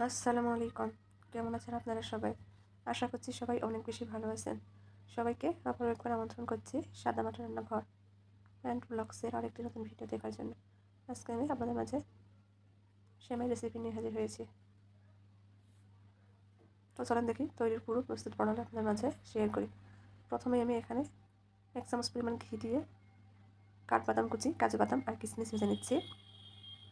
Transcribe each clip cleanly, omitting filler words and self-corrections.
আসসালামু আলাইকুম। কেমন আছেন আপনারা সবাই? আশা করছি সবাই অনেক বেশি ভালো আছেন। সবাইকে আবারও একবার আমন্ত্রণ করছি সাদামাটা রান্নাঘর অ্যান্ড ব্লগসের আরেকটি নতুন ভিডিও দেখার জন্য। আজকে আমি আপনাদের মাঝে সেমাই রেসিপি নিয়ে হাজির হয়েছি। তো চলেন দেখি তৈরির পুরো প্রস্তুত প্রণালী আপনাদের মাঝে শেয়ার করি। প্রথমে আমি এখানে 1 চামচ পরিমাণ ঘি দিয়ে কাঠবাদাম কুচি, কাজু বাদাম আর কিশমিশ ভেজে নিচ্ছি।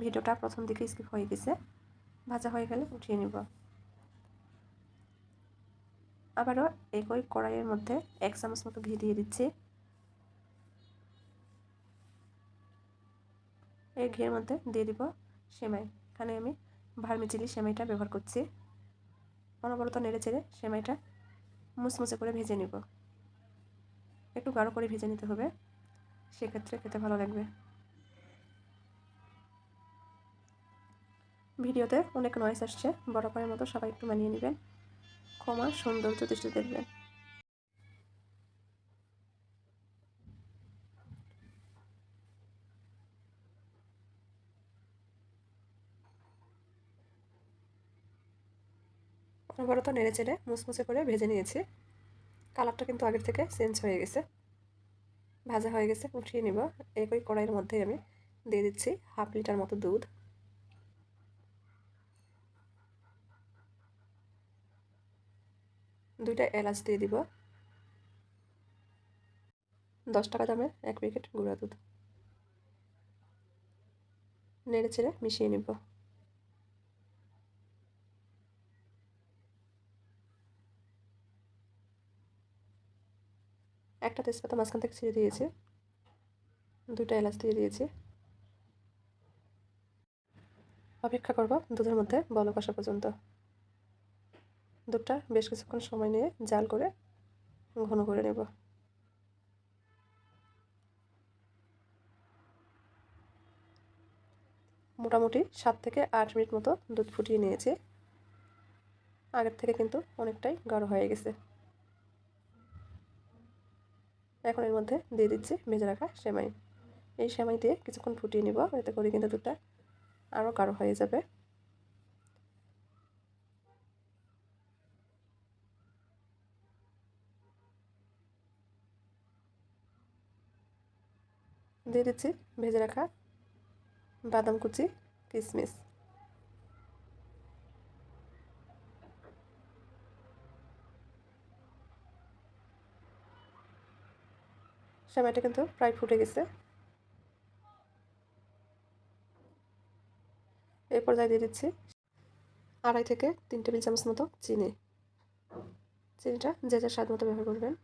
ভিডিওটা প্রথম দিকে স্কিপ হয়ে গেছে, ভাজা হয়ে গেলে উঠিয়ে নিব। আবারও একই কড়াইয়ের মধ্যে 1 চামচ মতো ঘি দিয়ে দিচ্ছি। এই ঘিয়ের মধ্যে দিয়ে দিব সেমাই। এখানে আমি ভার্মিচেলি সেমাইটা ব্যবহার করছি। অনবরত নেড়ে চেড়ে সেমাইটা মুচমুচে করে ভেজে নিব। একটু গাঢ় করে ভেজে নিতে হবে, সেক্ষেত্রে খেতে ভালো লাগবে। ভিডিওতে অনেক নয়েজ আসছে, বরাবরের মতো সবাই একটু মানিয়ে নেবেন। ক্ষমা সৌন্দর্য দৃষ্টি দেখবেন। অনবরত নেড়ে চেড়ে মুচমুচে করে ভেজে নিয়েছি। কালারটা কিন্তু আগের থেকে চেঞ্জ হয়ে গেছে, ভাজা হয়ে গেছে। উঠিয়ে নিব। একই কড়াইয়ের মধ্যেই আমি দিয়ে দিচ্ছি 1/2 লিটার মতো দুধ। 2টা এলাচ দিয়ে দিব। 10 টাকা দামের 1 প্যাকেট গুঁড়া দুধ। নেড়ে চেড়ে মিশিয়ে নিব। একটা তেজপাতা মাঝখান থেকে ছিঁড়ে দিয়েছি, 2টা এলাচ দিয়ে দিয়েছি। অপেক্ষা করব দুধের মধ্যে বলক আসা পর্যন্ত। দুধটা বেশ কিছুক্ষণ সময় নিয়ে জাল করে ঘন করে নেব। মোটামুটি 7 থেকে 8 মিনিট মতো দুধ ফুটিয়ে নিয়েছি। আগের থেকে কিন্তু অনেকটাই গাঢ় হয়ে গেছে। এখন এর মধ্যে দিয়ে দিচ্ছি ভেজে রাখা সেমাই। এই সেমাই দিয়ে কিছুক্ষণ ফুটিয়ে নিব, এতে করে কিন্তু দুধটা আরও গাঢ় হয়ে যাবে। দিয়ে দিচ্ছি ভেজে রাখা বাদাম কুচি, কিশমিশ। সেমাইটা কিন্তু প্রায় ফুটে গেছে। এই পর্যায়ে দিয়ে দিচ্ছি 2.5 থেকে 3 টেবিল চামচ মতো চিনি। চিনিটা যে যার স্বাদ মতো ব্যবহার করবেন।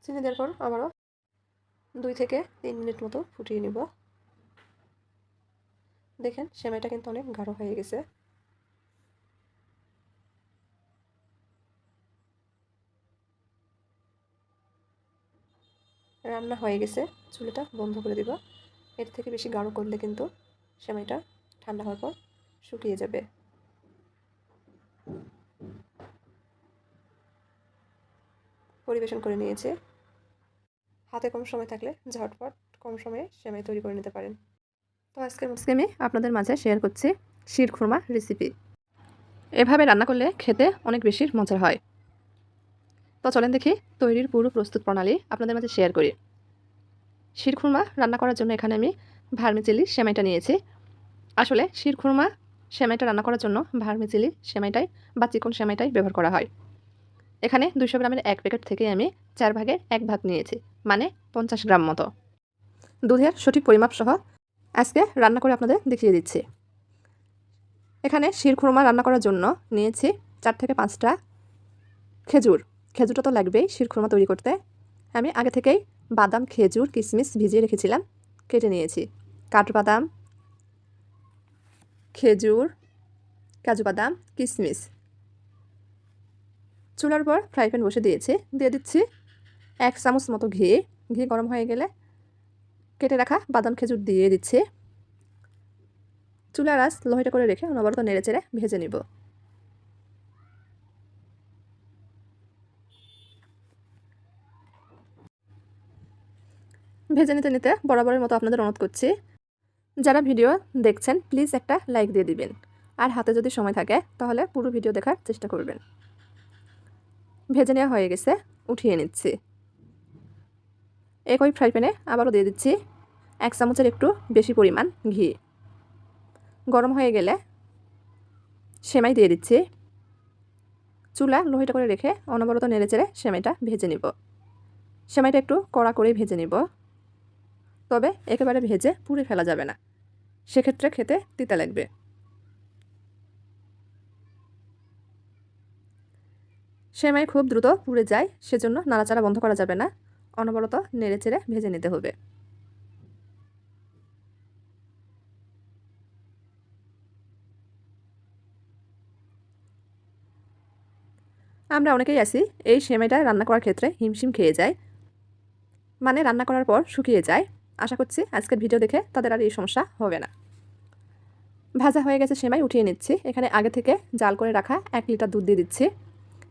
চিনি দেওয়ার পর আবারও 2 থেকে 3 মিনিট মতো ফুটিয়ে নিব। দেখেন সেমাইটা কিন্তু অনেক গাঢ় হয়ে গেছে। রান্না হয়ে গেছে, চুলাটা বন্ধ করে দিব। এর থেকে বেশি গাঢ় করলে কিন্তু সেমাইটা ঠান্ডা হওয়ার পর শুকিয়ে যাবে। পরিবেশন করে নিয়েছে। হাতে কম সময় থাকলে ঝটপট কম সময়ে সেমাই তৈরি করে নিতে পারেন। তো আজকে আমি আপনাদের মাঝে শেয়ার করছি শিরখুরমা রেসিপি। এভাবে রান্না করলে খেতে অনেক বেশি মজার হয়। তো চলেন দেখি তৈরির পুরো প্রস্তুত প্রণালী আপনাদের মাঝে শেয়ার করি। শিরখুরমা রান্না করার জন্য এখানে আমি ভার্মিচেলি সেমাইটা নিয়েছি। আসলে শিরখুরমা সেমাইটা রান্না করার জন্য ভার্মিচেলি সেমাইটাই বা চিকন সেমাইটাই ব্যবহার করা হয়। এখানে 200 গ্রামের 1 প্যাকেট থেকে আমি 4 ভাগের 1 ভাগ নিয়েছি, মানে 50 গ্রাম মতো। দুধের সঠিক পরিমাপ সহ আজকে রান্না করে আপনাদের দেখিয়ে দিচ্ছি। এখানে শিরখুরমা রান্না করার জন্য নিয়েছি 4 থেকে 5টা খেজুর। খেজুরটা তো লাগবেই শিরখুরমা তৈরি করতে। আমি আগে থেকেই বাদাম, খেজুর, কিশমিশ ভিজিয়ে রেখেছিলাম, কেটে নিয়েছি। কাঠবাদাম, খেজুর, কাজু বাদাম, কিশমিশ। চুলার পর ফ্রাই প্যান বসে দিয়েছি। দিয়ে দিচ্ছি 1 চামচ মতো ঘি। ঘি গরম হয়ে গেলে কেটে রাখা বাদাম, খেজুর দিয়ে দিচ্ছি। চুলার আঁচ লোহিত করে রেখে অনবরত নেড়েচেড়ে ভেজে নিব। ভেজে নিতে নিতে বরাবরের মতো আপনাদের অনুরোধ করছি, যারা ভিডিও দেখছেন প্লিজ একটা লাইক দিয়ে দিবেন, আর হাতে যদি সময় থাকে তাহলে পুরো ভিডিও দেখার চেষ্টা করবেন। ভেজে নেওয়া হয়ে গেছে, উঠিয়ে নিচ্ছি। একই ফ্রাই প্যানে আবারও দিয়ে দিচ্ছি 1 চামচের একটু বেশি পরিমাণ ঘি। গরম হয়ে গেলে সেমাই দিয়ে দিচ্ছি। চুলা লোহিত করে রেখে অনবরত নেড়েচেড়ে সেমাইটা ভেজে নিব। সেমাইটা একটু কড়া করে ভেজে নিব, তবে একেবারে ভেজে পুড়ে ফেলা যাবে না, সেক্ষেত্রে খেতে তিতা লাগবে। সেমাই খুব দ্রুত পুড়ে যায়, সেজন্য নাড়াচাড়া বন্ধ করা যাবে না, অনবরত নেড়েচেড়ে ভেজে নিতে হবে। আমরা অনেকেই আছি এই সেমাইটা রান্না করার ক্ষেত্রে হিমশিম খেয়ে যায়, মানে রান্না করার পর শুকিয়ে যায়। আশা করছি আজকের ভিডিও দেখে তাদের আর এই সমস্যা হবে না। ভাজা হয়ে গেছে সেমাই, উঠিয়ে নিচ্ছি। এখানে আগে থেকে জাল করে রাখা 1 লিটার দুধ দিয়ে দিচ্ছি।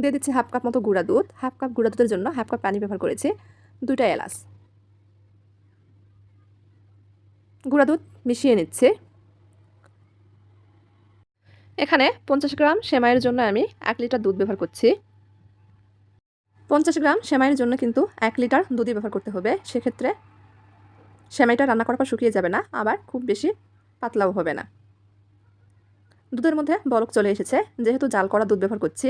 দিয়ে দিচ্ছি হাফ কাপ মতো গুঁড়া দুধ। হাফ কাপ গুঁড়া দুধের জন্য হাফ কাপ পানি ব্যবহার করেছি। 2টা এলাচ। গুঁড়া দুধ মিশিয়ে নিচ্ছি। এখানে 50 গ্রাম সেমাইয়ের জন্য আমি 1 লিটার দুধ ব্যবহার করছি। 50 গ্রাম সেমাইয়ের জন্য কিন্তু 1 লিটার দুধই ব্যবহার করতে হবে। সেক্ষেত্রে সেমাইটা রান্না করার পর শুকিয়ে যাবে না, আবার খুব বেশি পাতলাও হবে না। দুধের মধ্যে বলক চলে এসেছে, যেহেতু জাল করা দুধ ব্যবহার করছি,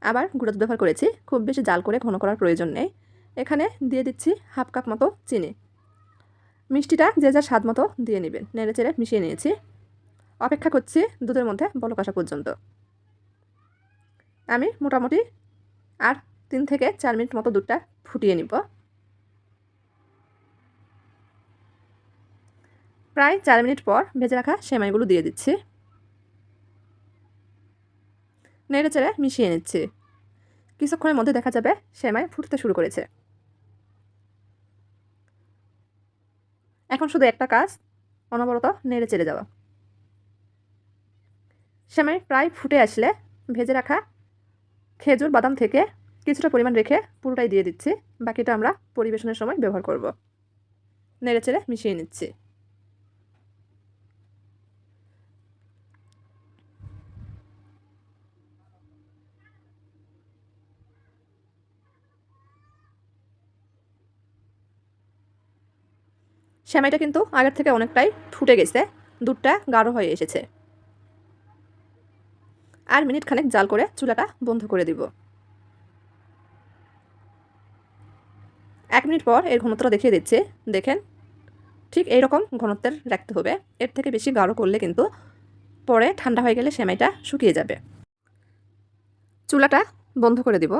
আবার গুঁড়া দুধ ব্যবহার করেছি, খুব বেশি জাল করে ঘন করার প্রয়োজন নেই। এখানে দিয়ে দিচ্ছি হাফ কাপ মতো চিনি। মিষ্টিটা যে যার স্বাদ মতো দিয়ে নেবেন। নেড়েচেড়ে মিশিয়ে নিয়েছি। অপেক্ষা করছি দুধের মধ্যে বলক আসা পর্যন্ত। আমি মোটামুটি আর 3 থেকে 4 মিনিট মতো দুধটা ফুটিয়ে নিব। প্রায় 4 মিনিট পর ভেজে রাখা সেমাইগুলো দিয়ে দিচ্ছি। নেড়েচেড়ে মিশিয়ে নিচ্ছি। কিছুক্ষণের মধ্যে দেখা যাবে সেমাই ফুটতে শুরু করেছে। এখন শুধু একটা কাজ, অনবরত নেড়েচেড়ে যাওয়া। সেমাই প্রায় ফুটে আসলে ভেজে রাখা খেজুর বাদাম থেকে কিছুটা পরিমাণ রেখে পুরোটাই দিয়ে দিচ্ছি। বাকিটা আমরা পরিবেশনের সময় ব্যবহার করব। নেড়েচেড়ে মিশিয়ে নিচ্ছি। সেমাইটা কিন্তু আগের থেকে অনেকটাই ফুটে গেছে, দুধটা গাঢ় হয়ে এসেছে। আর মিনিট খানেক জাল করে চুলাটা বন্ধ করে দিব। 1 মিনিট পর এর ঘনত্বটা দেখিয়ে দিচ্ছে। দেখেন, ঠিক এইরকম ঘনত্বের রাখতে হবে। এর থেকে বেশি গাঢ় করলে কিন্তু পরে ঠান্ডা হয়ে গেলে সেমাইটা শুকিয়ে যাবে। চুলাটা বন্ধ করে দিব।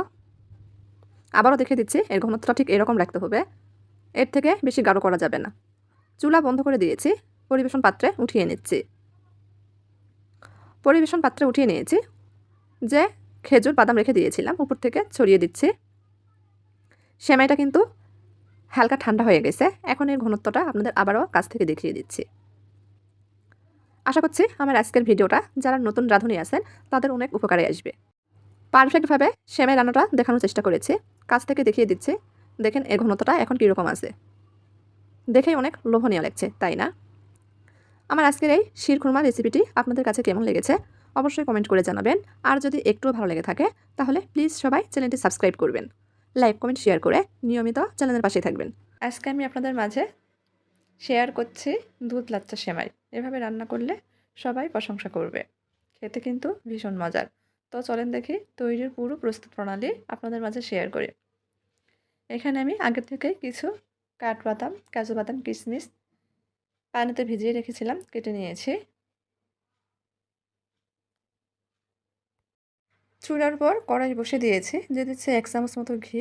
আবারও দেখিয়ে দিচ্ছি, এর ঘনত্বটা ঠিক এরকম রাখতে হবে, এর থেকে বেশি গাঢ় করা যাবে না। চুলা বন্ধ করে দিয়েছি। পরিবেশন পাত্রে উঠিয়ে নিচ্ছি। পরিবেশন পাত্রে উঠিয়ে নিয়েছি। যে খেজুর বাদাম রেখে দিয়েছিলাম উপর থেকে ছড়িয়ে দিচ্ছি। সেমাইটা কিন্তু হালকা ঠান্ডা হয়ে গেছে। এখন এর ঘনত্বটা আপনাদের আবারও কাছ থেকে দেখিয়ে দিচ্ছি। আশা করছি আমার আজকের ভিডিওটা যারা নতুন রাঁধুনি আছেন তাদের অনেক উপকারে আসবে। পারফেক্টভাবে সেমাই রান্নাটা দেখানোর চেষ্টা করেছি, কাছ থেকে দেখিয়ে দিচ্ছি। দেখেন এর ঘনত্বটা এখন কীরকম আছে, দেখেই অনেক লোভনীয় লাগছে, তাই না? আমার আজকের এই শিরখুরমা রেসিপিটি আপনাদের কাছে কেমন লেগেছে অবশ্যই কমেন্ট করে জানাবেন। আর যদি একটুও ভালো লেগে থাকে তাহলে প্লিজ সবাই চ্যানেলটি সাবস্ক্রাইব করবেন, লাইক কমেন্ট শেয়ার করে নিয়মিত চ্যানেলের পাশে থাকবেন। আজকে আমি আপনাদের মাঝে শেয়ার করছি দুধ লাচ্চা সেমাই। এভাবে রান্না করলে সবাই প্রশংসা করবে, খেতে কিন্তু ভীষণ মজার। তো চলেন দেখি তৈরির পুরো প্রস্তুত প্রণালী আপনাদের মাঝে শেয়ার করি। এখানে আমি আগে থেকে কিছু কাঠবাদাম, কাজু বাদাম, কিশমিশ পানিতে ভিজিয়ে রেখেছিলাম, কেটে নিয়েছি। চুলার পর কড়াই বসে দিয়েছি, দিয়ে দিচ্ছি 1 চামচ মতো ঘি।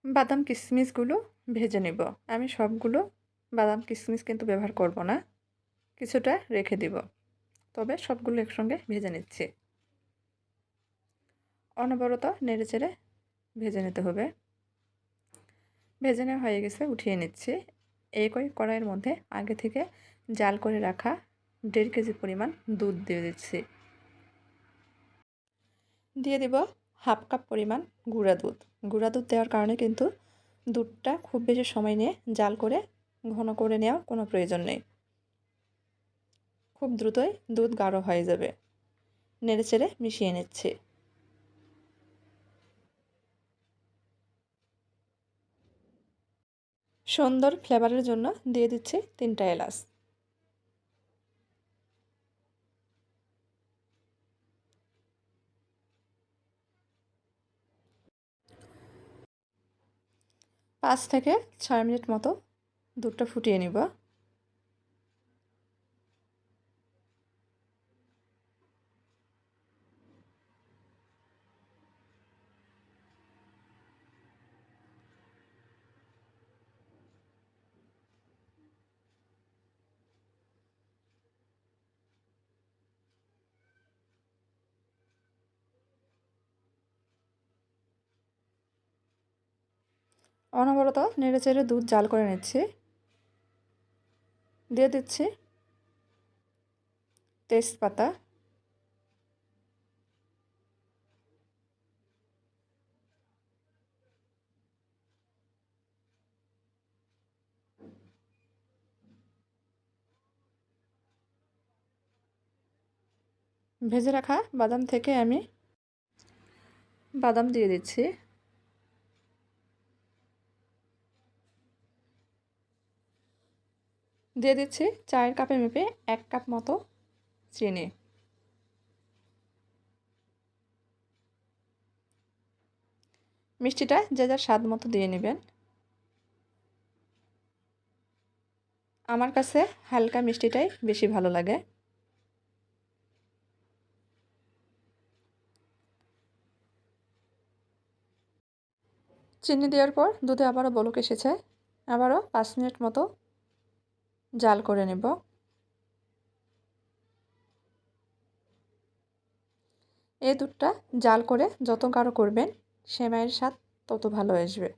বাদাম কিশমিশগুলো ভেজে নেব। আমি সবগুলো বাদাম কিশমিশ কিন্তু ব্যবহার করব না, কিছুটা রেখে দিব, তবে সবগুলো একসঙ্গে ভেজে নিচ্ছি। অনবরত নেড়েচেড়ে ভেজে নিতে হবে। ভেজে নেওয়া হয়ে গেছে, উঠিয়ে নিচ্ছি। একই কড়াইয়ের মধ্যে আগে থেকে জাল করে রাখা 1.5 কেজি পরিমাণ দুধ দিয়ে দিচ্ছি। দিয়ে দিব হাফ কাপ পরিমাণ গুঁড়া দুধ। গুঁড়া দুধ দেওয়ার কারণে কিন্তু দুধটা খুব বেশি সময় নিয়ে জাল করে ঘন করে নেওয়ার কোনো প্রয়োজন নেই। খুব দ্রুতই দুধ গাঢ় হয়ে যাবে। নেড়েচেড়ে মিশিয়ে নিচ্ছি। সুন্দর ফ্লেভারের জন্য দিয়ে দিচ্ছি 3টা এলাচ। পাঁচ থেকে 6 মিনিট মতো দুধটা ফুটিয়ে নিব। অনবরত নেড়েচেড়ে দুধ জাল করে নিচ্ছি। দিয়ে দিচ্ছি তেজপাতা, ভেজে রাখা বাদাম থেকে আমি বাদাম দিয়ে দিচ্ছি। দিয়ে দিচ্ছি চায়ের কাপে মেপে 1 কাপ মতো চিনি। মিষ্টিটা যে যার স্বাদ মতো দিয়ে নেবেন। আমার কাছে হালকা মিষ্টিটাই বেশি ভালো লাগে। চিনি দেওয়ার পর দুধে আবারও বলক এসেছে। আবারও 5 মিনিট মতো জাল করে নেব। এই দুধটা জাল করে যত গাঢ় করবেন সেমাইয়ের স্বাদ তত ভালো আসবে।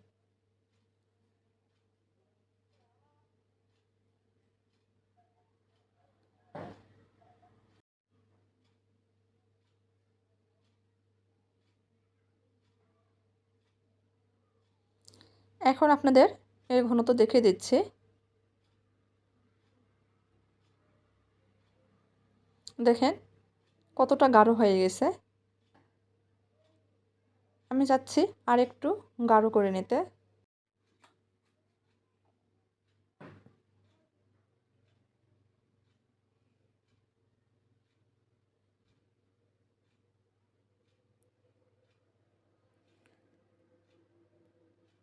এখন আপনাদের এর ঘনত্ব দেখিয়ে দিচ্ছি। দেখেন কতটা গাঢ় হয়ে গেছে। আমি চাচ্ছি আরেকটু গাঢ় করে নিতে।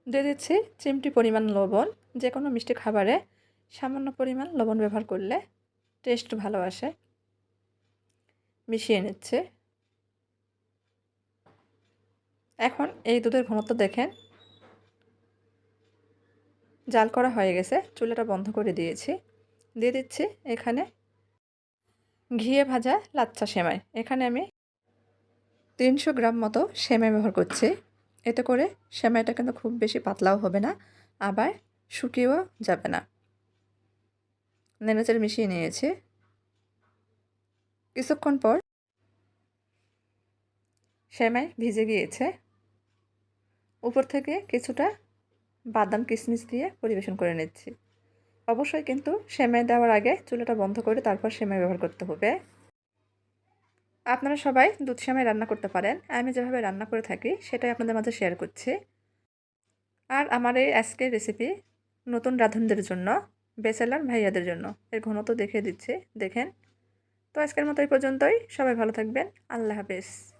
দিয়ে দিচ্ছি চিমটি পরিমাণ লবণ। যে কোনো মিষ্টি খাবারে সামান্য পরিমাণ লবণ ব্যবহার করলে টেস্ট ভালো আসে। মিশিয়ে নিচ্ছে। এখন এই দুধের ঘনত্ব দেখেন। জাল করা হয়ে গেছে, চুলাটা বন্ধ করে দিয়েছি। দিয়ে দিচ্ছি এখানে ঘিয়ে ভাজা লাচ্ছা সেমাই। এখানে আমি 300 গ্রাম মতো সেমাই ব্যবহার করছি। এতে করে সেমাইটা কিন্তু খুব বেশি পাতলাও হবে না, আবার শুকিয়েও যাবে না। নেড়েচেড়ে মিশিয়ে নিয়েছি। কিছুক্ষণ পর সেমাই ভিজে গিয়েছে। উপর থেকে কিছুটা বাদাম কিশমিশ দিয়ে পরিবেশন করে নিচ্ছি। অবশ্যই কিন্তু সেমাই দেওয়ার আগে চুলাটা বন্ধ করে তারপর সেমাই ব্যবহার করতে হবে। আপনারা সবাই দুধ সেমাই রান্না করতে পারেন। আমি যেভাবে রান্না করে থাকি সেটাই আপনাদের মাঝে শেয়ার করছি। আর আমার এই আজকের রেসিপি নতুন রাঁধুনিদের জন্য, ব্যাচেলর ভাইয়াদের জন্য। এর ঘনত্ব দেখিয়ে দিচ্ছি, দেখেন। তো আজকের মতো এই পর্যন্তই। সবাই ভালো থাকবেন। আল্লাহ হাফেজ।